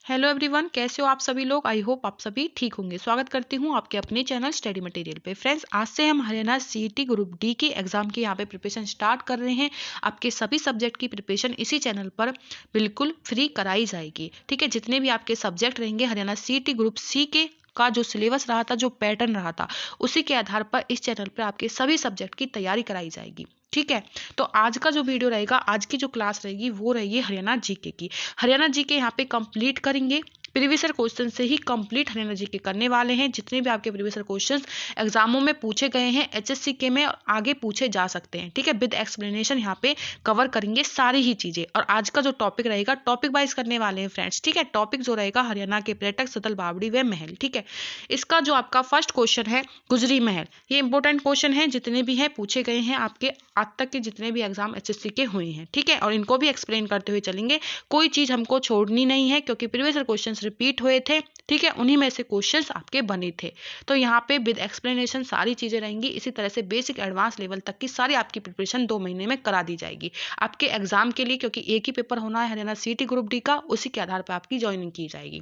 Hello everyone, कैसे हो आप सभी लोग। आई होप आप सभी ठीक होंगे। स्वागत करती हूँ आपके अपने चैनल स्टडी मटेरियल पे। फ्रेंड्स, आज से हम हरियाणा सीईटी ग्रुप डी के एग्जाम की यहाँ पे प्रिपरेशन स्टार्ट कर रहे हैं। आपके सभी सब्जेक्ट की प्रिपरेशन इसी चैनल पर बिल्कुल फ्री कराई जाएगी। ठीक है, जितने भी आपके सब्जेक्ट रहेंगे हरियाणा सीईटी ग्रुप सी के का जो सिलेबस रहा था, जो पैटर्न रहा था, उसी के आधार पर इस चैनल पर आपके सभी सब्जेक्ट की तैयारी कराई जाएगी। ठीक है, तो आज का जो वीडियो रहेगा, आज की जो क्लास रहेगी वो रहेगी हरियाणा जीके की। हरियाणा जीके यहाँ पे कंप्लीट करेंगे। प्रीवियस ईयर क्वेश्चन से ही कंप्लीट हरियाणा जीके करने वाले हैं। जितने भी आपके प्रीवियस ईयर क्वेश्चंस एग्जामों में पूछे गए हैं, एचएससी के में आगे पूछे जा सकते हैं। ठीक है, विद एक्सप्लेनेशन यहाँ पे कवर करेंगे सारी ही चीजें। और आज का जो टॉपिक रहेगा, टॉपिक वाइज करने वाले हैं फ्रेंड्स। ठीक है, टॉपिक जो रहेगा हरियाणा के पर्यटक स्थल बावड़ी व महल। ठीक है, इसका जो आपका फर्स्ट क्वेश्चन है गुजरी महल, ये इंपॉर्टेंट क्वेश्चन है, जितने भी हैं पूछे गए हैं आपके आज तक के जितने भी एग्जाम एचएससी के हुए हैं। ठीक है, और इनको भी एक्सप्लेन करते हुए चलेंगे। कोई चीज हमको छोड़नी नहीं है, क्योंकि प्रीवियस क्वेश्चंस रिपीट हुए थे। ठीक है, उन्हीं में से क्वेश्चंस आपके बने थे। तो यहाँ पे विद एक्सप्लेनेशन सारी चीजें रहेंगी। इसी तरह से बेसिक एडवांस लेवल तक की सारी आपकी प्रिपरेशन 2 महीने में करा दी जाएगी आपके एग्जाम के लिए, क्योंकि एक ही पेपर होना है हरियाणा सीईटी ग्रुप डी का। उसी के आधार पर आपकी ज्वाइनिंग की जाएगी।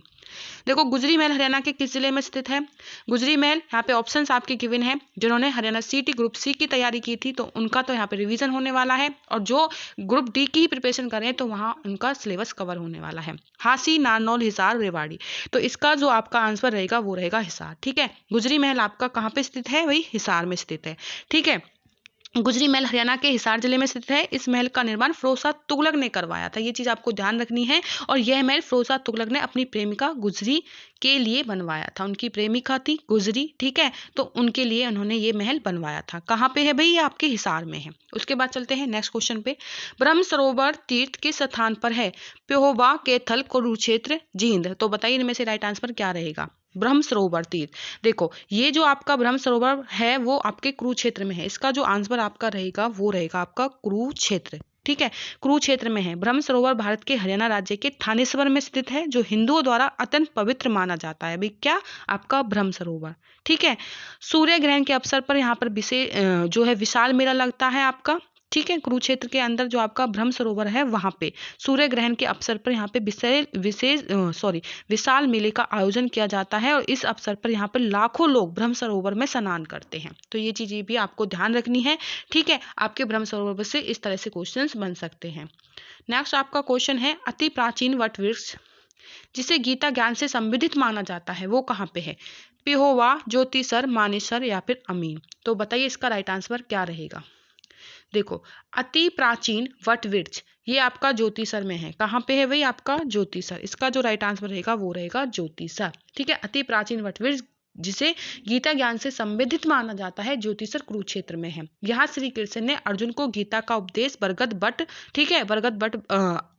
देखो, गुजरी महल हरियाणा के किस जिले में स्थित है। गुजरी महल, यहाँ पे ऑप्शंस आपके गिवन है। जिन्होंने हरियाणा सीईटी ग्रुप सी की तैयारी की थी, तो उनका तो यहाँ पे रिवीजन होने वाला है। और जो ग्रुप डी की प्रिपरेशन कर रहे हैं, तो वहाँ उनका सिलेबस कवर होने वाला है। हांसी, नारनौल, हिसार, रेवाड़ी। तो इसका जो आपका आंसर रहेगा वो रहेगा हिसार। ठीक है, गुजरी महल आपका कहाँ पे स्थित है, वही हिसार में स्थित है। ठीक है, गुजरी महल हरियाणा के हिसार जिले में स्थित है। इस महल का निर्माण फिरोजशाह तुगलक ने करवाया था, ये चीज आपको ध्यान रखनी है। और यह महल फिरोजशाह तुगलक ने अपनी प्रेमिका गुजरी के लिए बनवाया था। उनकी प्रेमिका थी गुजरी। ठीक है, तो उनके लिए उन्होंने ये महल बनवाया था। कहाँ पे है भाई, ये आपके हिसार में है। उसके बाद चलते हैं नेक्स्ट क्वेश्चन पे। ब्रह्म सरोवर तीर्थ किस स्थान पर है। प्योबा, कैथल, कुरुक्षेत्र, जींद। तो बताइए इनमें से राइट आंसर क्या रहेगा। ब्रह्म सरोवर तीर्थ, देखो ये जो आपका ब्रह्म सरोवर है वो आपके कुरुक्षेत्र में है। इसका जो आंसर आपका रहेगा वो रहेगा आपका कुरुक्षेत्र। ठीक है, कुरुक्षेत्र में है। ब्रह्म सरोवर भारत के हरियाणा राज्य के थानेश्वर में स्थित है, जो हिंदुओं द्वारा अत्यंत पवित्र माना जाता है। भाई क्या, आपका ब्रह्म सरोवर। ठीक है, सूर्य ग्रहण के अवसर पर यहाँ पर विशेष जो है विशाल मेला लगता है आपका। ठीक है, कुरुक्षेत्र के अंदर जो आपका ब्रह्म सरोवर है, वहां पे सूर्य ग्रहण के अवसर पर यहाँ पे विशाल मेले का आयोजन किया जाता है। और इस अवसर पर यहाँ पर लाखों लोग ब्रह्म सरोवर में स्नान करते हैं। तो ये चीजें भी आपको ध्यान रखनी है। ठीक है, आपके ब्रह्म सरोवर से इस तरह से क्वेश्चंस बन सकते हैं। नेक्स्ट आपका क्वेश्चन है, अति प्राचीन वट वृक्ष जिसे गीता ज्ञान से संबंधित माना जाता है, वो कहाँ पे है। पिहोवा, ज्योतिसर, मानेसर या फिर अमीन। तो बताइए इसका राइट आंसर क्या रहेगा। देखो, अति प्राचीन वट वृक्ष ये आपका ज्योतिसर में है। कहाँ पे है भाई, आपका ज्योतिसर। इसका जो राइट आंसर रहेगा वो रहेगा ज्योतिसर। ठीक है, अति प्राचीन वट वृक्ष जिसे गीता ज्ञान से संबंधित माना जाता है, ज्योतिसर कुरुक्षेत्र में है। यहाँ श्री कृष्ण ने अर्जुन को गीता का उपदेश बरगद वट, ठीक है, बरगद वट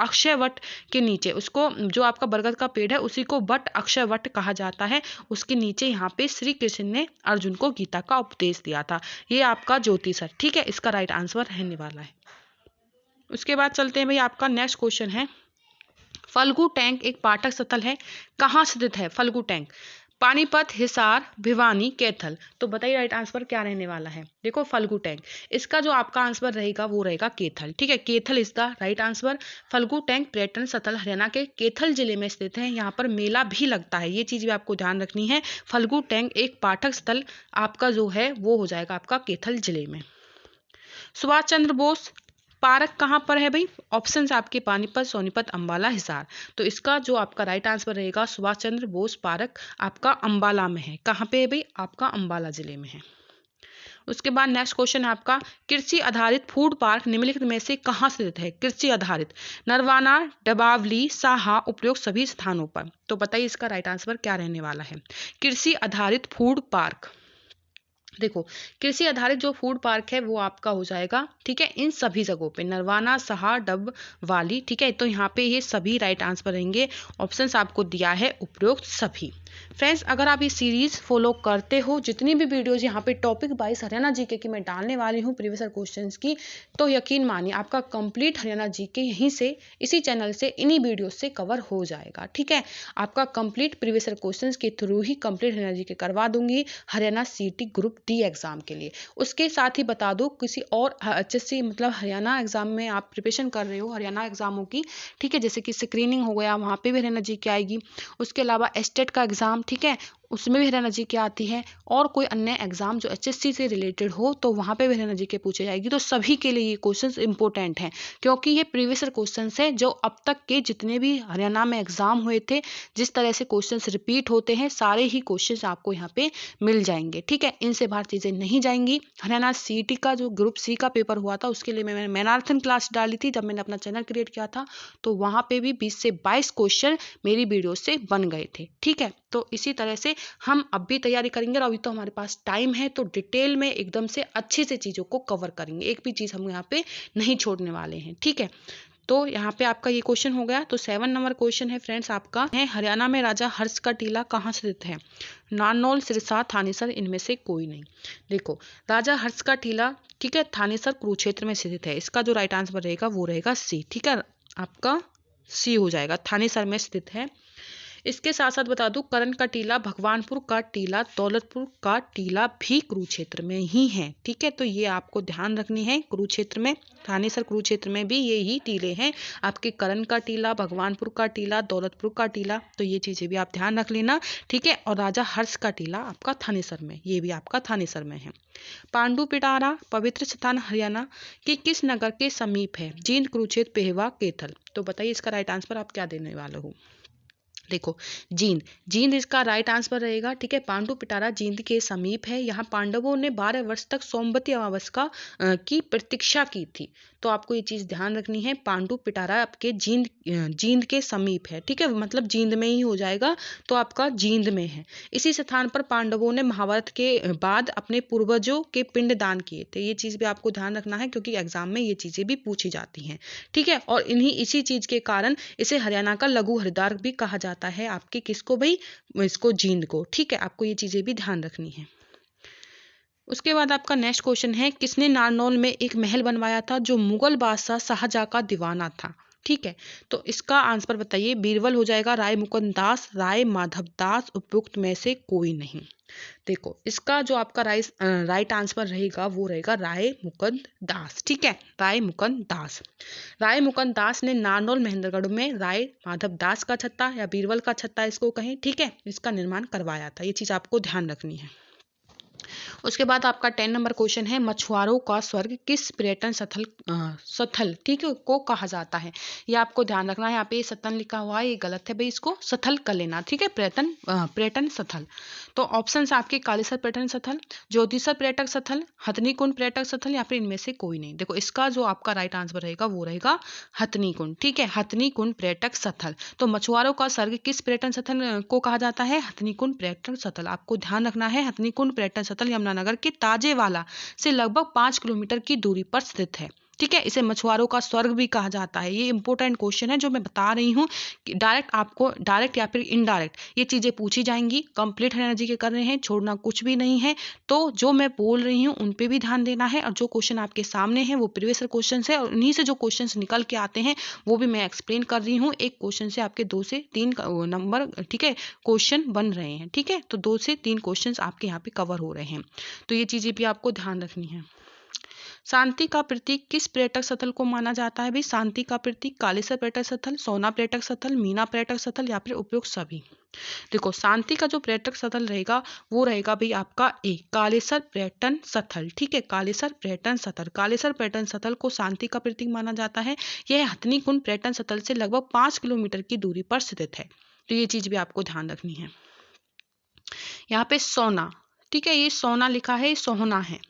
अक्षय वट के नीचे, उसको जो आपका बरगद का पेड़ है उसी को वट अक्षय वट कहा जाता है, उसके नीचे यहाँ पे श्री कृष्ण ने अर्जुन को गीता का उपदेश दिया था। ये आपका ज्योतिसर। ठीक है, इसका राइट आंसर रहने वाला है। उसके बाद चलते हैं भाई, आपका नेक्स्ट क्वेश्चन है, फल्गु टैंक एक पाठक स्थल है, कहाँ स्थित है फल्गु टैंक। पानीपत, हिसार, भिवानी, कैथल। तो बताइए राइट आंसर क्या रहने वाला है। देखो, फल्गु टैंक, इसका जो आपका आंसर रहेगा वो रहेगा कैथल। ठीक है, कैथल इसका राइट आंसर। फल्गु टैंक पर्यटन स्थल हरियाणा के कैथल जिले में स्थित है। यहाँ पर मेला भी लगता है, ये चीज भी आपको ध्यान रखनी है। फल्गु टैंक एक पाठक स्थल आपका जो है वो हो जाएगा आपका कैथल जिले में। सुभाष चंद्र बोस पार्क कहाँ पर है भाई। ऑप्शंस आपके पानीपत, सोनीपत, अंबाला, हिसार। तो इसका जो आपका राइट आंसर रहेगा, सुभाष चंद्र बोस पार्क आपका अंबाला में है। कहाँ पे है भाई, आपका अंबाला जिले में है। उसके बाद नेक्स्ट क्वेश्चन है आपका, कृषि आधारित फूड पार्क निम्नलिखित में से कहाँ स्थित है। कृषि आधारित, नरवाना, डबावली, साहा, उपयोग सभी स्थानों पर। तो बताइए इसका राइट आंसर क्या रहने वाला है। कृषि आधारित फूड पार्क, देखो कृषि आधारित जो फूड पार्क है वो आपका हो जाएगा, ठीक है, इन सभी जगहों पे, नरवाना, सहा, डब वाली। ठीक है, तो यहाँ पे ये सभी राइट आंसर रहेंगे। ऑप्शंस आपको दिया है उपरोक्त सभी। फ्रेंड्स, अगर आप ये सीरीज फॉलो करते हो, जितनी भी वीडियोस यहाँ पे टॉपिक वाइज हरियाणा जीके की मैं डालने वाली हूँ प्रीवियस ईयर क्वेश्चंस की, तो यकीन मानिए आपका कंप्लीट हरियाणा जीके यहीं से, इसी चैनल से, इन्हीं वीडियोस से कवर हो जाएगा। ठीक है, आपका कंप्लीट प्रीवियस ईयर क्वेश्चंस के थ्रू ही कंप्लीट हरियाणा जीके करवा दूंगी हरियाणा सीटी ग्रुप डी एग्जाम के लिए। उसके साथ ही बता दो, किसी और HSC मतलब हरियाणा एग्जाम में आप प्रिपरेशन कर रहे हो, हरियाणा एग्जामों की, ठीक है, जैसे कि स्क्रीनिंग हो गया, वहाँ पे भी हरियाणा जीके आएगी। उसके अलावा एस्टेट का एग्जाम, ठीक है, उसमें भी हरियाणा जीके आती है, और कोई अन्य एग्जाम जो HSC से रिलेटेड हो तो वहाँ पे भी हरियाणा जीके पूछे जाएगी। तो सभी के लिए ये क्वेश्चंस इंपॉर्टेंट हैं, क्योंकि ये प्रीवियस ईयर क्वेश्चंस है जो अब तक के जितने भी हरियाणा में एग्जाम हुए थे, जिस तरह से क्वेश्चंस रिपीट होते हैं, सारे ही क्वेश्चंस आपको यहाँ पे मिल जाएंगे। ठीक है, इनसे बाहर चीजें नहीं जाएंगी। हरियाणा CT का जो ग्रुप C का पेपर हुआ था, उसके लिए मैंने मैराथन क्लास डाली थी जब मैंने अपना चैनल क्रिएट किया था, तो वहाँ पे भी 20 से 22 क्वेश्चन मेरी वीडियो से बन गए थे। ठीक है, तो इसी तरह से हम अब भी तैयारी करेंगे, और अभी तो हमारे पास टाइम है, तो डिटेल में एकदम से अच्छे से चीज़ों को कवर करेंगे, एक भी चीज़ हम यहाँ पे नहीं छोड़ने वाले हैं। ठीक है, तो यहाँ पे आपका ये क्वेश्चन हो गया। तो 7 नंबर क्वेश्चन है फ्रेंड्स आपका, है हरियाणा में राजा हर्ष का टीला कहाँ स्थित है? नारनौल, सिरसा, थानेसर, इनमें से कोई नहीं। देखो, राजा हर्ष का टीला, ठीक है, थानेसर कुरुक्षेत्र में स्थित है। इसका जो राइट आंसर रहेगा वो रहेगा C। ठीक है, आपका C हो जाएगा, थानेसर में स्थित है। इसके साथ साथ बता दूं, करण का टीला, भगवानपुर का टीला, दौलतपुर का टीला भी कुरुक्षेत्र में ही है। ठीक है, तो ये आपको ध्यान रखनी है। कुरुक्षेत्र में, थानेसर कुरुक्षेत्र में भी ये ही टीले हैं आपके, करण का टीला, भगवानपुर का टीला, दौलतपुर का टीला, तो ये चीजें भी आप ध्यान रख लेना। ठीक है, और राजा हर्ष का टीला आपका थानेसर में, ये भी आपका थानेसर में है। पांडु पिटारा पवित्र स्थान हरियाणा के किस नगर के समीप है? जींद, कुरुक्षेत्र, पेहवा, कैथल। तो बताइए इसका राइट आंसर आप क्या देने वाले हो? देखो, जींद, जींद इसका राइट आंसर रहेगा। ठीक है, पांडु पिटारा जींद के समीप है। यहाँ पांडवों ने 12 वर्ष तक सोमवती अमावस्या की प्रतीक्षा की थी, तो आपको ये चीज ध्यान रखनी है। पांडु पिटारा आपके जींद के समीप है। ठीक है, मतलब जींद में ही हो जाएगा, तो आपका जींद में है। इसी स्थान पर पांडवों ने महाभारत के बाद अपने पूर्वजों के पिंड दान किए थे। ये चीज भी आपको ध्यान रखना है, क्योंकि एग्जाम में ये चीजें भी पूछी जाती हैं। ठीक है, और इसी चीज के कारण इसे हरियाणा का लघु हरिद्वार भी कहा जाता है। आपके किसको भाई? इसको, जींद को। ठीक है, आपको ये चीजें भी ध्यान रखनी है। उसके बाद आपका नेक्स्ट क्वेश्चन है, किसने नारनौल में एक महल बनवाया था जो मुगल बादशाह शाहजहां का दीवाना था? ठीक है, तो इसका आंसर बताइए। बीरबल हो जाएगा, राय मुकुंद दास, राय माधव दास, उपयुक्त में से कोई नहीं। देखो, इसका जो आपका राइट आंसर रहेगा वो रहेगा राय मुकुंद दास। ठीक है, राय मुकुंद दास। राय मुकुंद दास ने नारनौल महेंद्रगढ़ में राय माधव दास का छत्ता या बीरबल का छत्ता इसको कहें, ठीक है, इसका निर्माण करवाया था। ये चीज आपको ध्यान रखनी है। उसके बाद आपका 10 नंबर क्वेश्चन है, मछुआरों का स्वर्ग किस पर्यटन स्थल ठीक है को कहा जाता है? ये आपको ध्यान रखना है। यहाँ पे सतन लिखा हुआ है, ये गलत है भाई, इसको स्थल कर लेना। ठीक है, पर्यटन स्थल। तो ऑप्शन आपके कालेसर पर्यटन स्थल, ज्योतिसर पर्यटक स्थल, हथनीकुंड पर्यटक स्थल, या फिर इनमें से कोई नहीं। देखो, इसका जो आपका राइट आंसर रहेगा वो रहेगा हथनीकुंड। ठीक है, हथनीकुंड पर्यटक स्थल। तो मछुआरों का स्वर्ग किस पर्यटन स्थल को कहा जाता है? हथनीकुंड पर्यटन स्थल। आपको ध्यान रखना है, हथनीकुंड पर्यटन स्थल यमुनानगर के ताजेवाला से लगभग 5 किलोमीटर की दूरी पर स्थित है। ठीक है, इसे मछुआरों का स्वर्ग भी कहा जाता है। ये इंपॉर्टेंट क्वेश्चन है जो मैं बता रही हूँ कि डायरेक्ट या फिर इनडायरेक्ट ये चीजें पूछी जाएंगी। कंप्लीट हरियाणा जी के कर रहे हैं, छोड़ना कुछ भी नहीं है। तो जो मैं बोल रही हूँ उन पे भी ध्यान देना है, और जो क्वेश्चन आपके सामने है वो प्रीवियस क्वेश्चन है, और उन्हीं से जो क्वेश्चन निकल के आते हैं वो भी मैं एक्सप्लेन कर रही हूँ। एक क्वेश्चन से आपके 2 से 3 नंबर, ठीक है, क्वेश्चन बन रहे हैं। ठीक है, तो 2 से 3 क्वेश्चन आपके यहाँ पे कवर हो रहे हैं, तो ये चीजें भी आपको ध्यान रखनी है। शांति का प्रतीक किस पर्यटक स्थल को माना जाता है भाई? शांति का प्रतीक कालेसर पर्यटक स्थल, सोना पर्यटक स्थल, मीना पर्यटक स्थल, या फिर उपयुक्त सभी। देखो, शांति का जो पर्यटक स्थल रहेगा वो रहेगा भाई आपका ए, कालेसर पर्यटन स्थल। ठीक है, कालेसर पर्यटन स्थल। कालेसर पर्यटन स्थल को शांति का प्रतीक माना जाता है। यह हथनीकुंड पर्यटन स्थल से लगभग 5 किलोमीटर की दूरी पर स्थित है। तो ये चीज भी आपको ध्यान रखनी है। यहाँ पे सोना, ठीक है, ये सोना लिखा है, सोहना है।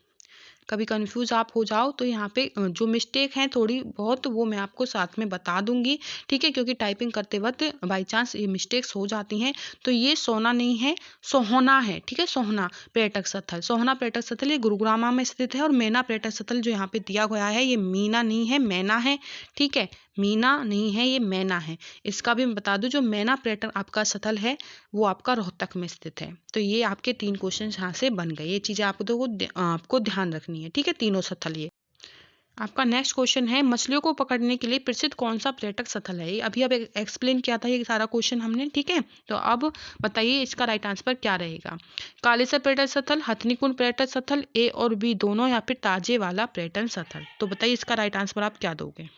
कभी कंफ्यूज आप हो जाओ तो यहाँ पे जो मिस्टेक है थोड़ी बहुत वो मैं आपको साथ में बता दूंगी। ठीक है, क्योंकि टाइपिंग करते वक्त बाई चांस ये मिस्टेक्स हो जाती हैं। तो ये सोना नहीं है, सोहना है। ठीक है, सोहना पर्यटक स्थल। सोहना पर्यटक स्थल ये गुरुग्राम में स्थित है, और मैना पर्यटक स्थल जो यहाँ पे दिया गया है ये मीना नहीं है, मैना है। ठीक है, मीना नहीं है, ये मैना है। इसका भी मैं बता दूं, जो मैना पर्यटन आपका स्थल है वो आपका रोहतक में स्थित है। तो ये आपके 3 क्वेश्चन यहाँ से बन गए। ये चीजें आपको ध्यान रखनी है, ठीक है, तीनों स्थल ये। आपका नेक्स्ट क्वेश्चन है, मछलियों को पकड़ने के लिए प्रसिद्ध कौन सा पर्यटक स्थल है। ये अभी अब एक्सप्लेन किया था ये सारा क्वेश्चन हमने, ठीक है। तो अब बताइए इसका राइट आंसर क्या रहेगा। कालेसर पर्यटन स्थल, हथनीकुंड पर्यटन स्थल, ए और बी दोनों, या फिर ताजे वाला पर्यटन स्थल। तो बताइए इसका राइट आंसर आप क्या दोगे।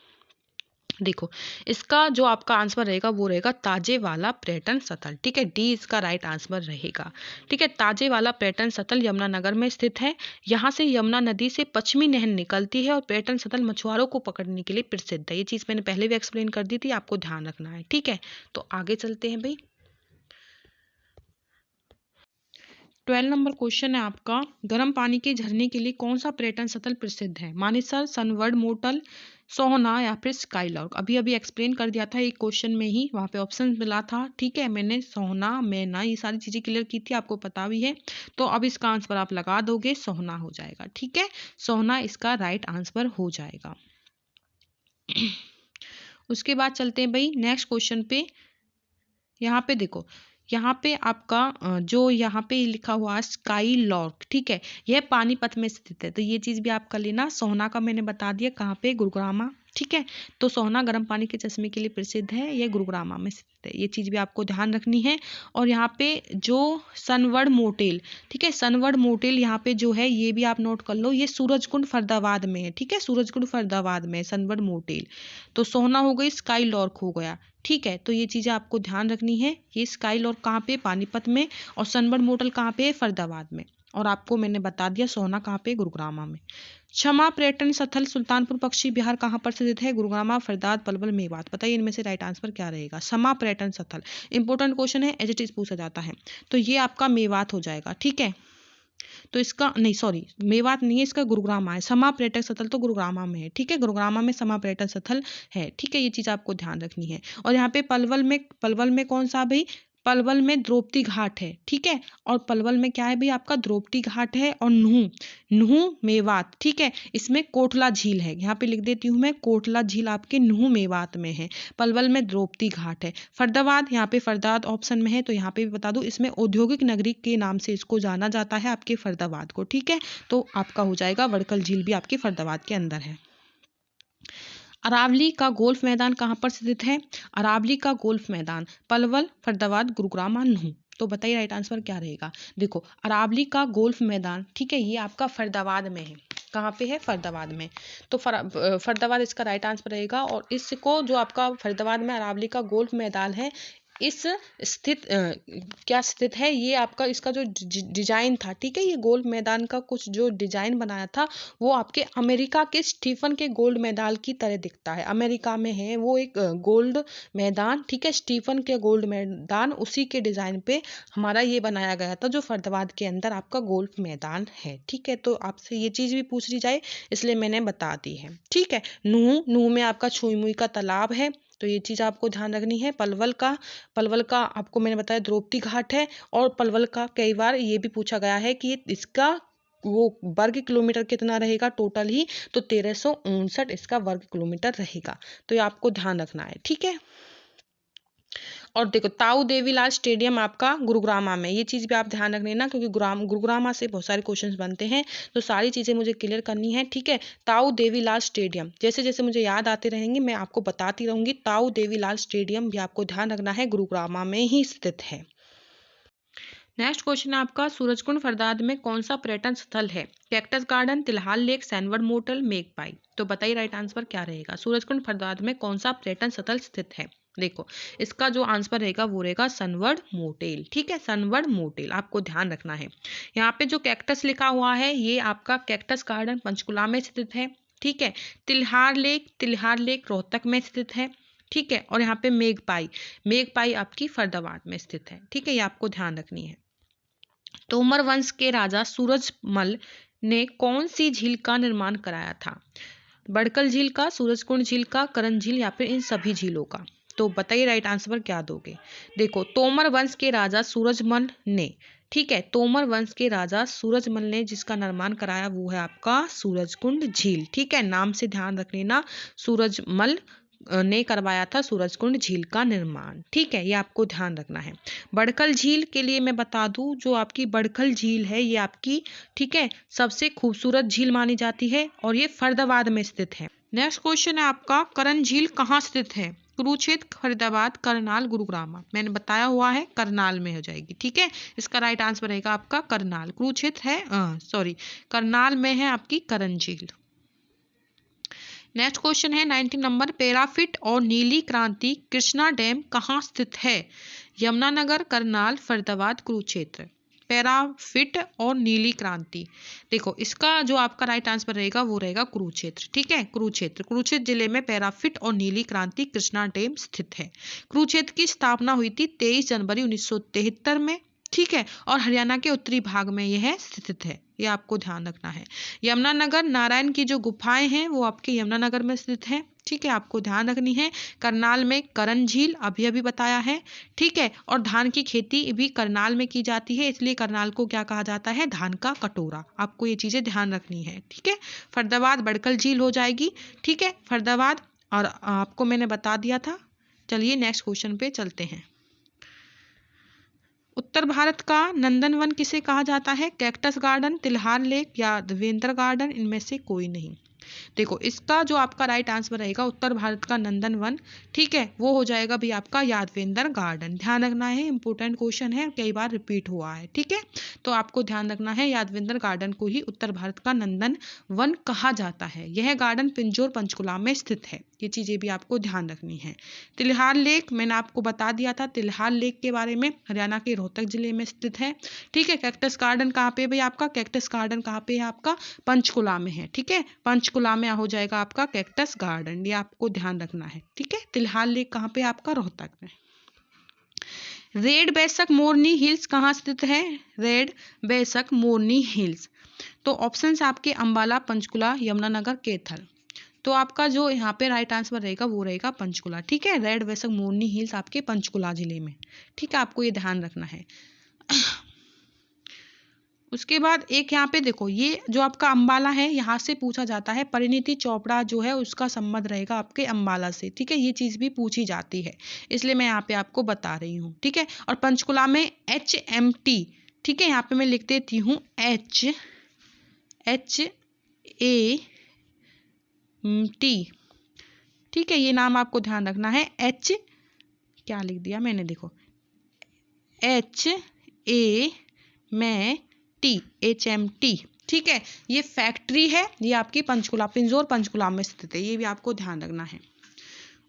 देखो, इसका जो आपका आंसर रहेगा वो रहेगा ताजे वाला पर्यटन स्थल, ठीक है, डी इसका राइट आंसर रहेगा। ठीक है, ताजे वाला पर्यटन स्थल यमुनानगर में स्थित है। यहाँ से यमुना नदी से पश्चिमी नहर निकलती है और पर्यटन स्थल मछुआरों को पकड़ने के लिए प्रसिद्ध है। ये चीज मैंने पहले भी एक्सप्लेन कर दी थी, आपको ध्यान रखना है, ठीक है। तो आगे चलते हैं भाई। 12 नंबर क्वेश्चन है आपका, गर्म पानी के झरने के लिए कौन सा पर्यटन स्थल प्रसिद्ध है। मानेसर, सनवर्ड मोटल, सोहना, या फिर स्काईलॉर्क। अभी अभी एक्सप्लेन कर दिया था एक क्वेश्चन में ही, वहां पे ऑप्शन मिला था, ठीक है। मैंने सोहना, मैना, ये सारी चीजें क्लियर की थी, आपको पता भी है। तो अब इसका आंसर आप लगा दोगे, सोहना हो जाएगा, ठीक है। सोहना इसका राइट आंसर हो जाएगा। उसके बाद चलते हैं भाई नेक्स्ट क्वेश्चन पे। यहाँ पे देखो, यहाँ पे आपका जो यहाँ पे लिखा हुआ स्काई लॉर्क, ठीक है, यह पानीपत में स्थित है। तो ये चीज भी आपका लेना। सोहना का मैंने बता दिया कहाँ पे, गुरुग्रामा, ठीक है। तो सोहना गर्म पानी के चश्मे के लिए प्रसिद्ध है, ये गुरुग्रामा में स्थित है। ये चीज भी आपको ध्यान रखनी है। और यहाँ पे जो सनवर्ड मोटेल, ठीक है, सनवर्ड मोटेल यहाँ पे जो है ये भी आप नोट कर लो, ये सूरजकुंड फरीदाबाद में है, ठीक है, सूरजकुंड फरीदाबाद में सनवर्ड मोटेल। तो सोहना हो गई, स्काई लॉर्क हो गया, ठीक है। तो ये चीजें आपको ध्यान रखनी है। ये स्काई लॉर्क कहाँ पे, पानीपत में, और सनबर्ड मोटल कहाँ पे, फरीदाबाद में। और आपको मैंने बता दिया सोहना कहाँ पे, गुरुग्रामा में। क्षमा पर्यटन स्थल सुल्तानपुर पक्षी विहार कहाँ पर स्थित है। गुरुग्रामा, फरीदाबाद, पलवल, मेवात। बताइए इनमें से राइट आंसर क्या रहेगा। क्षमा पर्यटन स्थल इंपॉर्टेंट क्वेश्चन है, एज इट इज पूछा जाता है। तो ये आपका मेवात हो जाएगा, ठीक है। तो इसका नहीं, सॉरी, मेवात नहीं है, इसका गुरुग्रामा है। समा पर्यटक स्थल तो गुरुग्रामा में है, ठीक है, गुरुग्रामा में समा पर्यटन स्थल है, ठीक है। ये चीज आपको ध्यान रखनी है। और यहाँ पे पलवल में कौन सा भाई, पलवल में द्रौपदी घाट है, ठीक है। और पलवल में क्या है भाई, आपका द्रौपदी घाट है। और नुहू मेवात, ठीक है, इसमें कोटला झील है। यहाँ पे लिख देती हूँ मैं, कोटला झील आपके नुहू मेवात में है। पलवल में द्रौपदी घाट है। फरीदाबाद, यहाँ पे फरीदाबाद ऑप्शन में है, तो यहाँ पे भी बता दूं, इसमें औद्योगिक नगरी के नाम से इसको जाना जाता है, आपके फरीदाबाद को, ठीक है। तो आपका हो जाएगा, वड़कल झील भी आपकी फरीदाबाद के अंदर है। अरावली का गोल्फ मैदान कहाँ पर स्थित है। अरावली का गोल्फ मैदान पलवल, फरीदाबाद, गुरुग्राम, नुहू। तो बताइए राइट आंसर क्या रहेगा। देखो, अरावली का गोल्फ मैदान, ठीक है, ये आपका फरीदाबाद में है। कहाँ पे है, फरीदाबाद में। तो फरीदाबाद इसका राइट आंसर रहेगा। और इसको जो आपका फरीदाबाद में अरावली का गोल्फ मैदान है, इस स्थित क्या स्थित है, ये आपका इसका जो डिजाइन था, ठीक है, ये गोल्ड मैदान का कुछ जो डिजाइन बनाया था वो आपके अमेरिका के स्टीफन के गोल्ड मैदान की तरह दिखता है। अमेरिका में है वो एक गोल्ड मैदान, ठीक है, स्टीफन के गोल्ड मैदान, उसी के डिजाइन पे हमारा ये बनाया गया था, जो फरीदाबाद के अंदर आपका गोल्फ मैदान है, ठीक है। तो आपसे ये चीज भी पूछ ली जाए इसलिए मैंने बता दी है, ठीक है। नूह में आपका छुई मुई का तालाब है, तो ये चीज आपको ध्यान रखनी है। पलवल का आपको मैंने बताया द्रौपदी घाट है। और पलवल का कई बार ये भी पूछा गया है कि इसका वो वर्ग किलोमीटर कितना रहेगा टोटल ही, तो 1359 इसका वर्ग किलोमीटर रहेगा। तो ये आपको ध्यान रखना है, ठीक है। और देखो, ताऊ देवीलाल स्टेडियम आपका गुरुग्रामा में, ये चीज भी आप ध्यान रखने ना, क्योंकि गुरुग्रामा से बहुत सारे क्वेश्चंस बनते हैं, तो सारी चीजें मुझे क्लियर करनी है, ठीक है। ताऊ देवीलाल स्टेडियम, जैसे जैसे मुझे याद आते रहेंगे मैं आपको बताती रहूंगी। ताऊ देवीलाल स्टेडियम भी आपको ध्यान रखना है, गुरुग्रामा में ही स्थित है। नेक्स्ट क्वेश्चन है आपका, सूरजकुंड फरीदाबाद में कौन सा पर्यटन स्थल है। कैक्टस गार्डन, तिलहाल लेक, सैनवर्ड मोटल, मेघपाई। तो बताइए राइट आंसर क्या रहेगा। सूरजकुंड फरीदाबाद में कौन सा पर्यटन स्थल स्थित है। देखो, इसका जो आंसर रहेगा वो रहेगा सनवर्ड मोटेल, ठीक है, सनवर्ड मोटेल आपको ध्यान रखना है। यहाँ पे जो कैक्टस लिखा हुआ है ये आपका कैक्टस गार्डन पंचकुला में स्थित है, ठीक है। तिलहार लेक रोहतक में स्थित है, ठीक है। और यहाँ पे मेघपाई आपकी फरीदाबाद में स्थित है, ठीक है, ये आपको ध्यान रखनी है। तोमर वंश के राजा सूरजमल ने कौन सी झील का निर्माण कराया था। बड़कल झील का, सूरजकुंड झील का, करण झील, या फिर इन सभी झीलों का। तो बताइए राइट आंसर क्या दोगे। देखो, तोमर वंश के राजा सूरजमल ने, ठीक है, तोमर वंश के राजा सूरजमल ने जिसका निर्माण कराया वो है आपका सूरजकुंड झील, ठीक है। नाम से ध्यान रख लेना, सूरजमल ने करवाया था सूरजकुंड झील का निर्माण। ठीक है, ये आपको ध्यान रखना है। बड़खल झील के लिए मैं बता दूं, जो आपकी बड़खल झील है ये आपकी, ठीक है, सबसे खूबसूरत झील मानी जाती है और ये फरीदाबाद में स्थित है। नेक्स्ट क्वेश्चन है आपका, करण झील कहाँ स्थित है? कुरुक्षेत्र, फरीदाबाद, करनाल, गुरुग्राम। मैंने बताया हुआ है करनाल में हो जाएगी। ठीक है, इसका राइट आंसर रहेगा आपका करनाल। कुरुक्षेत्र है सॉरी करनाल में है आपकी करण झील। नेक्स्ट क्वेश्चन है 19 नंबर, पैराफिट और नीली क्रांति कृष्णा डैम कहाँ स्थित है? यमुनानगर, करनाल, फरीदाबाद, कुरुक्षेत्र। पैराफिट और नीली क्रांति, देखो इसका जो आपका राइट आंसर रहेगा वो रहेगा कुरुक्षेत्र। ठीक है, कुरुक्षेत्र जिले में पैराफिट और नीली क्रांति कृष्णा डैम स्थित है। कुरुक्षेत्र की स्थापना हुई थी 23 जनवरी 1973 में। ठीक है, और हरियाणा के उत्तरी भाग में यह स्थित है, ये आपको ध्यान रखना है। यमुनानगर, नारायण की जो गुफाएं हैं वो आपके यमुनानगर में स्थित है। ठीक है, आपको ध्यान रखनी है। करनाल में करण झील अभी अभी बताया है। ठीक है, और धान की खेती भी करनाल में की जाती है, इसलिए करनाल को क्या कहा जाता है? धान का कटोरा। आपको ये चीजें ध्यान रखनी है। ठीक है, फरीदाबाद बड़कल झील हो जाएगी। ठीक है, फरीदाबाद, और आपको मैंने बता दिया था। चलिए नेक्स्ट क्वेश्चन पे चलते हैं। उत्तर भारत का नंदनवन किसे कहा जाता है? कैक्टस गार्डन, तिलहार लेक या देवेंद्र गार्डन, इनमें से कोई नहीं। देखो इसका जो आपका राइट आंसर रहेगा उत्तर भारत का नंदनवन, ठीक है, वो हो जाएगा भी आपका यादवेंद्र गार्डन। ध्यान रखना है, इंपॉर्टेंट क्वेश्चन है, कई बार रिपीट हुआ है। ठीक है, तो आपको ध्यान रखना है, यादवेंद्र गार्डन को ही उत्तर भारत का नंदन वन कहा जाता है। यह गार्डन पिंजौर पंचकुला में स्थित है, ये चीजें भी आपको ध्यान रखनी है। तिलहार लेक मैंने आपको बता दिया था, तिलहार लेक के बारे में, हरियाणा के रोहतक जिले में स्थित है। ठीक है, कैक्टस गार्डन कहाँ पे भाई आपका? कैक्टस गार्डन कहाँ पे है आपका? पंचकुला में है। ठीक है, पंचकुला में हो जाएगा आपका कैक्टस गार्डन, ये आपको ध्यान रखना है। ठीक है, तिलहार लेक कहाँ पे आपका? रोहतक में। रेड बेसक मोरनी हिल्स कहाँ स्थित है? रेड बेसक मोरनी हिल्स, तो ऑप्शंस आपके अंबाला, पंचकुला, यमुनानगर, कैथल। तो आपका जो यहाँ पे राइट आंसर रहेगा वो रहेगा पंचकुला। ठीक है, रेड बेसक मोरनी हिल्स आपके पंचकुला जिले में। ठीक है, आपको ये ध्यान रखना है। उसके बाद एक यहाँ पे देखो, ये जो आपका अंबाला है, यहाँ से पूछा जाता है, परिणीति चोपड़ा जो है उसका संबंध रहेगा आपके अंबाला से। ठीक है, ये चीज भी पूछी जाती है, इसलिए मैं यहाँ पे आपको बता रही हूँ। ठीक है, और पंचकुला में HMT, ठीक है, यहाँ पे मैं लिख देती हूँ HAT। ठीक है, ये नाम आपको ध्यान रखना है। क्या लिख दिया मैंने, देखो HMT। ठीक है, ये फैक्ट्री है, ये आपकी पंचकुला, पिंजौर पंचकुला में स्थित है, ये भी आपको ध्यान रखना है।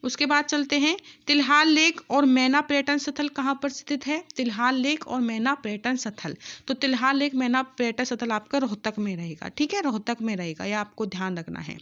उसके बाद चलते हैं, तिलहार लेक और मैना पर्यटन स्थल कहाँ पर स्थित है? तिलहार लेक और मैना पर्यटन स्थल, तो तिलहार लेक मैना पर्यटन स्थल आपका रोहतक में रहेगा। ठीक है, रोहतक में रहेगा, यह आपको ध्यान रखना है।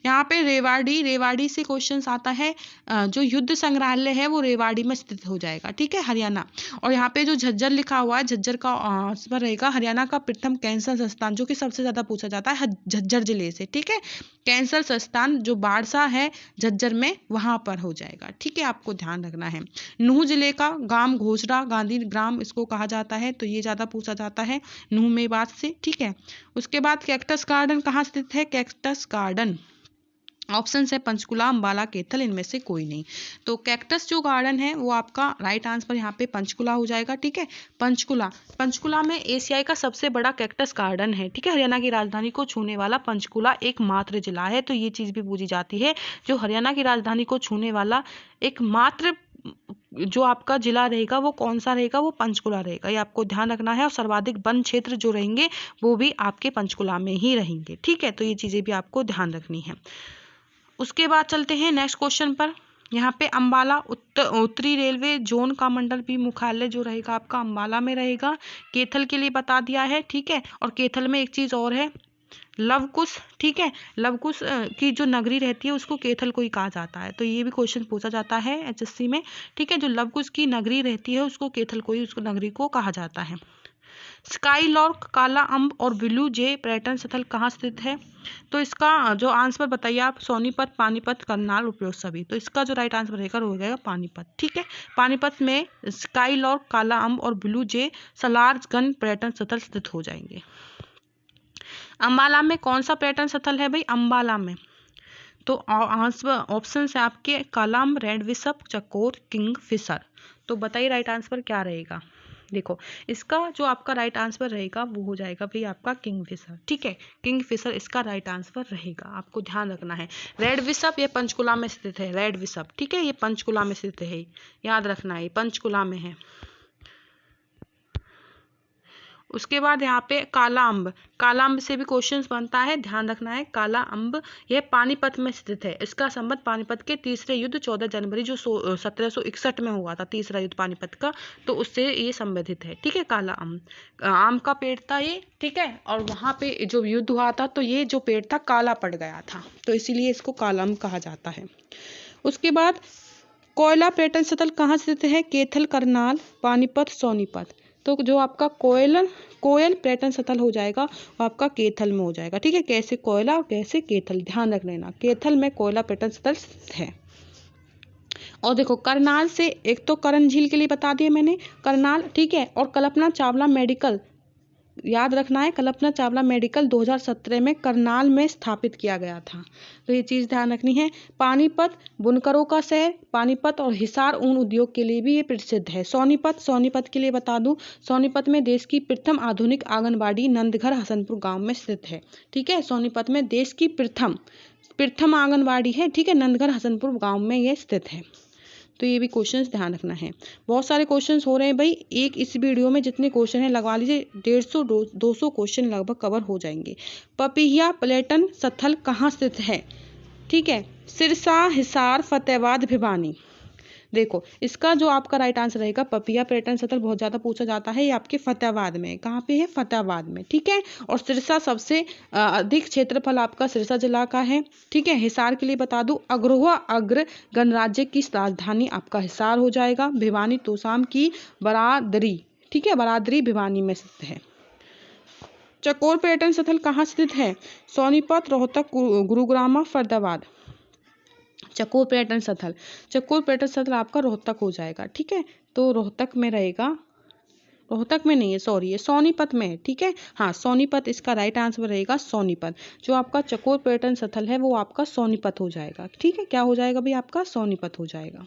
यहाँ पे रेवाड़ी से क्वेश्चन आता है, जो युद्ध संग्रहालय है वो रेवाड़ी में स्थित हो जाएगा। ठीक है, हरियाणा। और यहाँ पे जो झज्जर लिखा हुआ है, झज्जर का आंसर रहेगा हरियाणा का प्रथम कैंसर संस्थान, जो कि सबसे ज्यादा पूछा जाता है झज्जर जिले से। ठीक है, कैंसर संस्थान जो बाड़सा है झज्जर में, वहां पर हो जाएगा। ठीक है, आपको ध्यान रखना है। नूह जिले का गांव घोषड़ा गांधी ग्राम इसको कहा जाता है, तो ये ज्यादा पूछा जाता है नूह मेवात से। ठीक है, उसके बाद कैक्टस गार्डन कहाँ स्थित है? कैक्टस गार्डन ऑप्शन है पंचकुला, अंबाला, कैथल, इनमें से कोई नहीं। तो कैक्टस जो गार्डन है वो आपका राइट आंसर यहाँ पे पंचकुला हो जाएगा। ठीक है, पंचकुला में एशियाई का सबसे बड़ा कैक्टस गार्डन है। ठीक है, हरियाणा की राजधानी को छूने वाला पंचकुला एकमात्र जिला है, तो ये चीज भी पूछी जाती है, जो हरियाणा की राजधानी को छूने वाला एकमात्र जो आपका जिला रहेगा वो कौन सा रहेगा? वो पंचकुला रहेगा, ये आपको ध्यान रखना है। और सर्वाधिक वन क्षेत्र जो रहेंगे वो भी आपके पंचकुला में ही रहेंगे। ठीक है, तो ये चीजें भी आपको ध्यान रखनी है। उसके बाद चलते हैं नेक्स्ट क्वेश्चन पर। यहाँ पे अंबाला उत्तरी रेलवे जोन का मंडल भी मुख्यालय जो रहेगा आपका अंबाला में रहेगा। कैथल के लिए बता दिया है। ठीक है, और कैथल में एक चीज और है, लवकुश। ठीक है, लवकुश की जो नगरी रहती है उसको कैथल को ही कहा जाता है, तो ये भी क्वेश्चन पूछा जाता है HSC में। ठीक है, जो लवकुश की नगरी रहती है उसको कैथल को ही उसको नगरी को कहा जाता है। स्काई लॉर्क, काला अम्ब और ब्लू जे पर्यटन स्थल कहाँ स्थित है? तो इसका जो आंसर बताइए आप, सोनीपत, पानीपत, करनाल, उपयोग सभी। तो इसका जो राइट आंसर रहेगा हो जाएगा पानीपत। ठीक है, पानीपत में स्काई लॉर्क, काला अम्ब और ब्लू जे सलारगंज पर्यटन स्थल स्थित हो जाएंगे। अंबाला में कौन सा पर्यटन स्थल है भाई? अंबाला में तो आंसर ऑप्शन है आपके कालाअंब, रेड बिशप, चकोर, किंगफिशर। तो बताइए राइट आंसर क्या रहेगा। देखो इसका जो आपका राइट आंसर रहेगा वो हो जाएगा भाई आपका किंगफिशर। ठीक है, किंगफिशर इसका राइट आंसर रहेगा, आपको ध्यान रखना है। रेड बिशप ये पंचकुला में स्थित है, रेड बिशप। ठीक है, ये पंचकुला में स्थित है, याद रखना है, पंचकुला में है। उसके बाद यहाँ पे कालाअंब, कालाअंब से भी क्वेश्चंस बनता है, ध्यान रखना है। कालाअंब यह पानीपत में स्थित है। इसका संबंध पानीपत के तीसरे युद्ध 14 जनवरी जो 1761 में हुआ था, तीसरा युद्ध पानीपत का, तो उससे ये संबंधित है। ठीक है, कालाअंब आम का पेड़ था ये। ठीक है, और वहाँ पे जो युद्ध हुआ था तो ये जो पेड़ था काला पड़ गया था, तो इसीलिए इसको कालाअंब कहा जाता है। उसके बाद कोयला पर्यटन स्थल कहाँ स्थित है? कैथल, करनाल, पानीपत, सोनीपत। तो जो आपका कोयल पर्यटन स्थल हो जाएगा वो आपका कैथल में हो जाएगा। ठीक है, कैसे कोयला और कैसे कैथल, ध्यान रख लेना, कैथल में कोयला पर्यटन स्थल है। और देखो करनाल से, एक तो करण झील के लिए बता दिया मैंने करनाल। ठीक है, और कल्पना चावला मेडिकल, याद रखना है, कल्पना चावला मेडिकल 2017 में करनाल में स्थापित किया गया था, तो ये चीज़ ध्यान रखनी है। पानीपत बुनकरों का शहर, पानीपत और हिसार ऊन उद्योग के लिए भी ये प्रसिद्ध है। सोनीपत के लिए बता दूं, सोनीपत में देश की प्रथम आधुनिक आंगनबाड़ी नंदघर हसनपुर गांव में स्थित है। ठीक है, सोनीपत में देश की प्रथम आंगनबाड़ी है। ठीक है, नंदघर हसनपुर गाँव में ये स्थित है। तो ये भी क्वेश्चंस ध्यान रखना है। बहुत सारे क्वेश्चंस हो रहे हैं भाई, एक इस वीडियो में जितने क्वेश्चन है लगवा लीजिए, 150-200 क्वेश्चन लगभग कवर हो जाएंगे। पपीहिया पर्यटन स्थल कहाँ स्थित है? ठीक है, सिरसा, हिसार, फतेहाबाद, भिवानी। देखो इसका जो आपका राइट आंसर रहेगा, पपिया पर्यटन स्थल बहुत ज़्यादा पूछा जाता है, ये आपके फतेहाबाद में। कहाँ पे है? फतेहाबाद में। ठीक है, और सिरसा सबसे अधिक क्षेत्रफल आपका सिरसा जिला का है। ठीक है, हिसार के लिए बता दूं, अग्रोहा अग्र गणराज्य की राजधानी आपका हिसार हो जाएगा। भिवानी तोशाम की बरादरी। ठीक है, बरादरी भिवानी में स्थित है। चकोर पर्यटन स्थल कहाँ स्थित है? सोनीपत, रोहतक, गुरुग्राम, फरीदाबाद। चकोर पर्यटन स्थल आपका रोहतक हो जाएगा। ठीक है, तो रोहतक में रहेगा, रोहतक में नहीं है, सॉरी, ये सोनीपत में है। ठीक है, हाँ सोनीपत इसका राइट आंसर रहेगा, सोनीपत। जो आपका चकोर पर्यटन स्थल है वो आपका सोनीपत हो जाएगा। ठीक है, क्या हो जाएगा भाई आपका? सोनीपत हो जाएगा।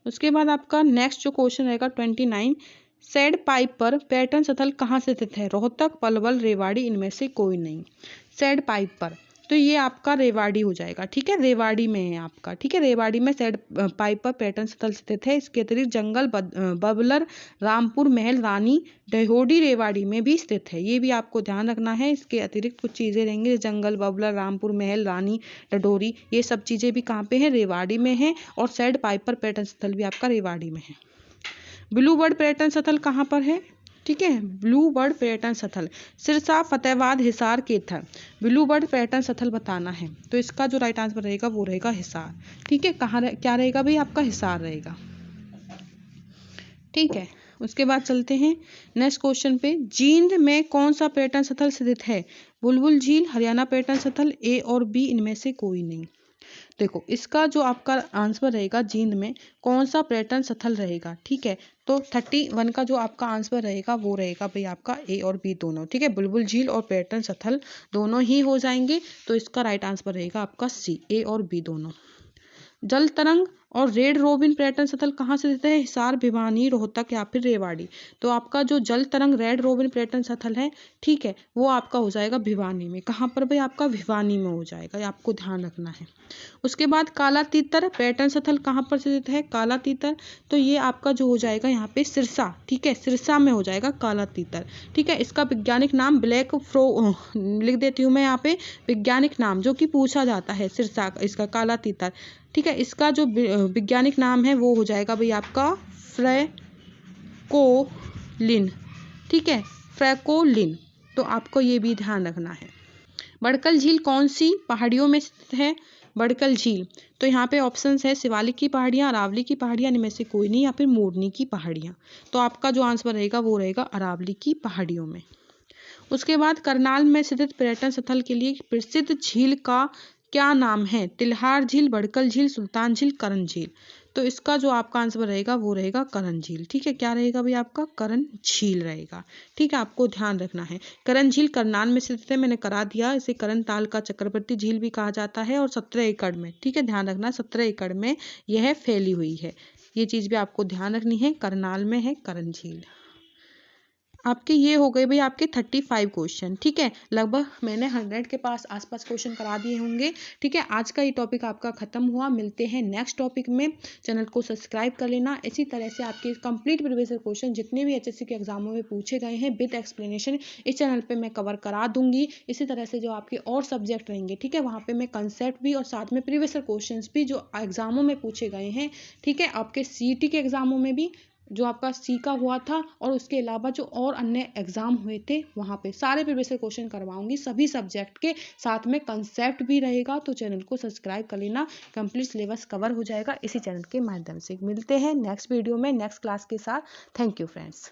उसके बाद आपका नेक्स्ट जो क्वेश्चन रहेगा 29, सैंड पाइप पर पर्यटन स्थल कहाँ से स्थित है? रोहतक, पलवल, रेवाड़ी, इनमें से कोई नहीं। सैंड पाइप पर, तो ये आपका रेवाड़ी हो जाएगा। ठीक है, रेवाड़ी में है आपका। ठीक है, रेवाड़ी में सैंड पाइप पर पर्यटन स्थल स्थित है। इसके अतिरिक्त जंगल, बबलर, रामपुर महल, रानी डहोडी रेवाड़ी में भी स्थित है। ये भी आपको ध्यान रखना है। इसके अतिरिक्त कुछ चीज़ें रहेंगी, जंगल, बबलर, रामपुर महल, रानी डडोरी, ये सब चीज़ें भी कहाँ पे है? रेवाड़ी में है। और सैंड पाइप पर पर्यटन स्थल भी आपका रेवाड़ी में है। ब्लू बर्ड पर्यटन स्थल कहाँ पर है? ठीक है, ब्लू बर्ड पर्यटन स्थल सिरसा, फतेहाबाद, हिसार, कैथल। ब्लू बर्ड पर्यटन स्थल बताना है, तो इसका जो राइट आंसर रहेगा वो रहेगा हिसार। ठीक है, क्या रहेगा भाई आपका? हिसार रहेगा। ठीक है, उसके बाद चलते हैं नेक्स्ट क्वेश्चन पे। जींद में कौन सा पर्यटन स्थल स्थित है? बुलबुल झील, हरियाणा पर्यटन स्थल, ए और बी, इनमें से कोई नहीं। देखो इसका जो आपका आंसर रहेगा, जींद में कौन सा पर्यटन स्थल रहेगा? ठीक है, तो 31 का जो आपका आंसर रहेगा वो रहेगा भाई आपका ए और बी दोनों। ठीक है, बुलबुल झील और पर्यटन स्थल दोनों ही हो जाएंगे, तो इसका राइट आंसर रहेगा आपका सी, ए और बी दोनों। जल तरंग और रेड रोबिन पर्यटन स्थल कहाँ से स्थित है? हिसार, भिवानी, रोहतक या फिर रेवाड़ी। तो आपका जो जल तरंग रेड रोबिन पर्यटन स्थल है, ठीक है, वो आपका हो जाएगा भिवानी में। कहाँ पर भाई आपका? भिवानी में हो जाएगा, ये आपको ध्यान रखना है। उसके बाद काला तीतर पर्यटन स्थल कहाँ पर स्थित है? काला तीतर, तो ये आपका जो हो जाएगा यहाँ पे सिरसा। ठीक है, सिरसा में हो जाएगा काला तीतर। ठीक है, इसका वैज्ञानिक नाम ब्लैक फ्रो लिख देती हूँ मैं यहाँ पे, वैज्ञानिक नाम जो कि पूछा जाता है सिरसा इसका काला तीतर। ठीक है, इसका जो वैज्ञानिक नाम है वो हो जाएगा भाई आपका फ्रैकोलिन। ठीक है, फ्रैकोलिन, तो आपको ये भी ध्यान रखना है। बड़कल झील कौन सी पहाड़ियों में स्थित है? बड़कल झील, तो यहाँ पे ऑप्शंस है शिवालिक की पहाड़ियाँ, अरावली की पहाड़ियाँ, इनमें से कोई नहीं, या फिर मोरनी की पहाड़ियाँ। तो आपका जो आंसर रहेगा वो रहेगा अरावली की पहाड़ियों में। उसके बाद करनाल में स्थित पर्यटन स्थल के लिए प्रसिद्ध झील का क्या नाम है? तिल्हार झील, बड़कल झील, सुल्तान झील, करण झील। तो इसका जो आपका आंसर रहेगा वो रहेगा करण झील। ठीक है, क्या रहेगा भाई आपका करण झील रहेगा। ठीक है, आपको ध्यान रखना है। करण झील करनाल में स्थित है, मैंने करा दिया। इसे करण ताल का चक्रवर्ती झील भी कहा जाता है और 17 एकड़ में, ठीक है ध्यान रखना, 17 एकड़ में यह फैली हुई है। ये चीज भी आपको ध्यान रखनी है, करनाल में है करण झील। आपके ये हो गए भाई आपके 35 क्वेश्चन। ठीक है, लगभग मैंने 100 के पास आसपास क्वेश्चन करा दिए होंगे। ठीक है, आज का ये टॉपिक आपका खत्म हुआ। मिलते हैं नेक्स्ट टॉपिक में। चैनल को सब्सक्राइब कर लेना। इसी तरह से आपके कंप्लीट प्रीवियस ईयर क्वेश्चन जितने भी एचएससी के एग्जामों में पूछे गए हैं विद एक्सप्लेनेशन इस चैनल पर मैं कवर करा दूंगी। इसी तरह से जो आपके और सब्जेक्ट रहेंगे, ठीक है, वहाँ पर मैं कंसेप्ट भी और साथ में प्रीवियस ईयर क्वेश्चन भी जो एग्जामों में पूछे गए हैं, ठीक है, आपके सीईटी के एग्जामों में भी जो आपका सी का हुआ था और उसके अलावा जो और अन्य एग्जाम हुए थे वहाँ पे सारे प्रीवियस ईयर क्वेश्चन करवाऊंगी सभी सब्जेक्ट के, साथ में कंसेप्ट भी रहेगा। तो चैनल को सब्सक्राइब कर लेना, कंप्लीट सिलेबस कवर हो जाएगा इसी चैनल के माध्यम से। मिलते हैं नेक्स्ट वीडियो में नेक्स्ट क्लास के साथ। Thank you friends.